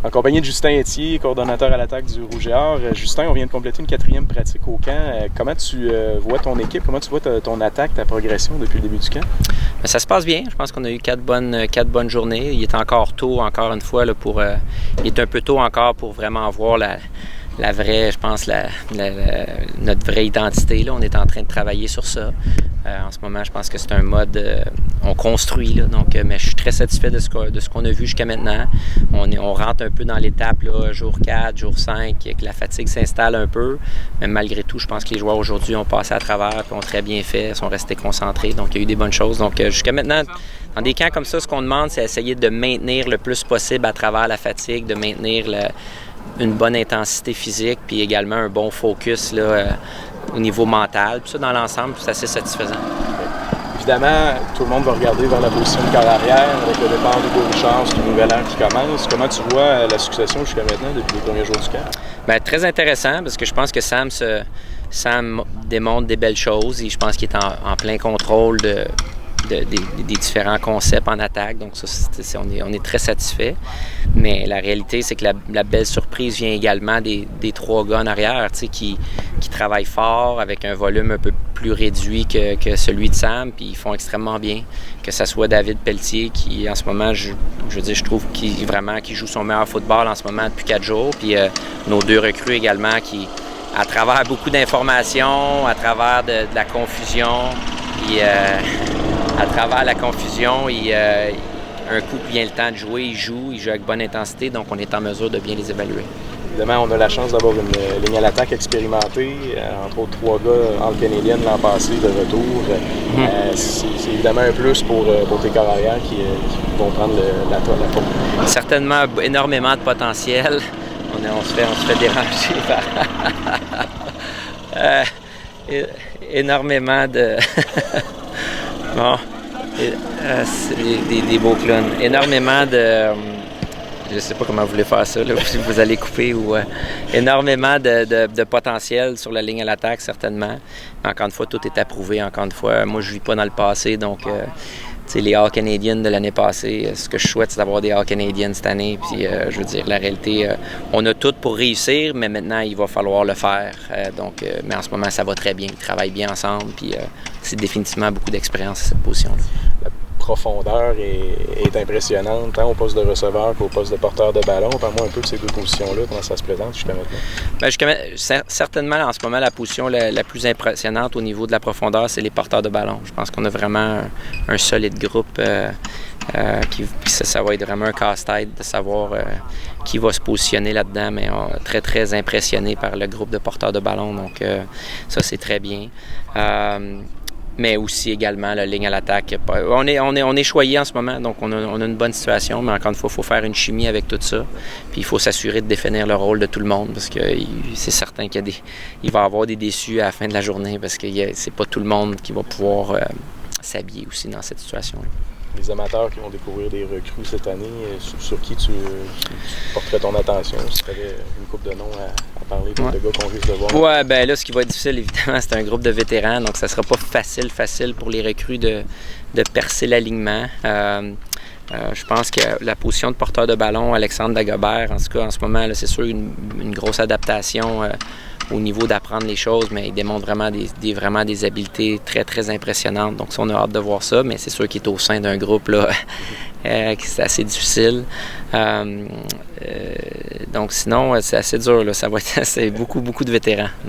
En compagnie de Justin Etier, coordonnateur à l'attaque du Rouge et Or. Justin, on vient de compléter une 4e pratique au camp. Comment tu vois ton équipe? Comment tu vois ton attaque, ta progression depuis le début du camp? Ça se passe bien. Je pense qu'on a eu 4 bonnes journées. Il est encore tôt, encore une fois, là, il est un peu tôt encore pour vraiment voir la vraie, je pense, notre vraie identité. Là. On est en train de travailler sur ça. En ce moment, je pense que c'est un mode, on construit. Là, donc, mais je suis très satisfait de ce qu'on a vu jusqu'à maintenant. On rentre un peu dans l'étape, là, jour 4, jour 5, que la fatigue s'installe un peu. Mais malgré tout, je pense que les joueurs aujourd'hui ont passé à travers et ont très bien fait, sont restés concentrés. Donc, il y a eu des bonnes choses. Donc, jusqu'à maintenant, dans des camps comme ça, ce qu'on demande, c'est essayer de maintenir le plus possible à travers la fatigue, de maintenir une bonne intensité physique, puis également un bon focus là, au niveau mental. Puis ça, dans l'ensemble, c'est assez satisfaisant. Évidemment, tout le monde va regarder vers la position de corps arrière avec le départ d'Hugo Richard, c'est une nouvelle ère qui commence. Comment tu vois la succession jusqu'à maintenant, depuis les premiers jours du camp? Bien, très intéressant, parce que je pense que Sam démontre des belles choses et je pense qu'il est en plein contrôle des différents concepts en attaque. Donc ça, on est très satisfait. Mais la réalité, c'est que la belle surprise vient également des 3 gars en arrière, qui travaillent fort avec un volume un peu plus réduit que celui de Sam, puis ils font extrêmement bien. Que ce soit David Pelletier, qui en ce moment, je trouve qu'il joue son meilleur football en ce moment depuis 4 jours. Puis nos 2 recrues également qui, à travers beaucoup d'informations, à travers de la confusion, puis à travers la confusion, un coup vient le temps de jouer, ils jouent avec bonne intensité, donc on est en mesure de bien les évaluer. Évidemment, on a la chance d'avoir une ligne à l'attaque expérimentée, entre autres 3 gars en Canadien l'an passé de retour. C'est évidemment un plus pour tes corps arrière qui vont prendre la porte. Certainement énormément de potentiel. On se fait déranger par énormément de... Bon, c'est des beaux clowns. Énormément de... Je ne sais pas comment vous voulez faire ça, là, si vous allez couper ou... énormément de potentiel sur la ligne à l'attaque, certainement. Encore une fois, tout est approuvé. Encore une fois, moi, je ne vis pas dans le passé, donc... les All-Canadiens de l'année passée, ce que je souhaite, c'est d'avoir des All-Canadiens cette année. Puis, je veux dire, la réalité, on a tout pour réussir, mais maintenant, il va falloir le faire. Mais en ce moment, ça va très bien. Ils travaillent bien ensemble. Puis, c'est définitivement beaucoup d'expérience à cette position-là. La profondeur est impressionnante, tant au poste de receveur qu'au poste de porteur de ballon. Parle-moi un peu de ces 2 positions-là, comment ça se présente jusqu'à maintenant? Certainement, en ce moment, la position la plus impressionnante au niveau de la profondeur, c'est les porteurs de ballon. Je pense qu'on a vraiment un solide groupe. Ça va être vraiment un casse-tête de savoir qui va se positionner là-dedans, mais on est très, très impressionné par le groupe de porteurs de ballon. Donc, ça, c'est très bien. Mais aussi également la ligne à l'attaque. On est choyé en ce moment, donc on a une bonne situation, mais encore une fois, il faut faire une chimie avec tout ça. Puis il faut s'assurer de définir le rôle de tout le monde, parce que c'est certain qu'il va y avoir des déçus à la fin de la journée, parce que c'est pas tout le monde qui va pouvoir s'habiller aussi dans cette situation-là. Les amateurs qui vont découvrir des recrues cette année, sur qui tu porterais ton attention? Si tu avais une couple de noms à parler de gars qu'on risque de voir. Ouais, ben là, ce qui va être difficile, évidemment, c'est un groupe de vétérans, donc ça sera pas facile pour les recrues de percer l'alignement. Je pense que la position de porteur de ballon, Alexandre Dagobert, en tout cas, en ce moment, là, c'est sûr une grosse adaptation au niveau d'apprendre les choses, mais il démontre vraiment des habiletés très, très impressionnantes. Donc, ça, on a hâte de voir ça, mais c'est sûr qu'il est au sein d'un groupe là, c'est assez difficile. Donc, sinon, c'est assez dur. Là. Ça va être beaucoup de vétérans. Donc,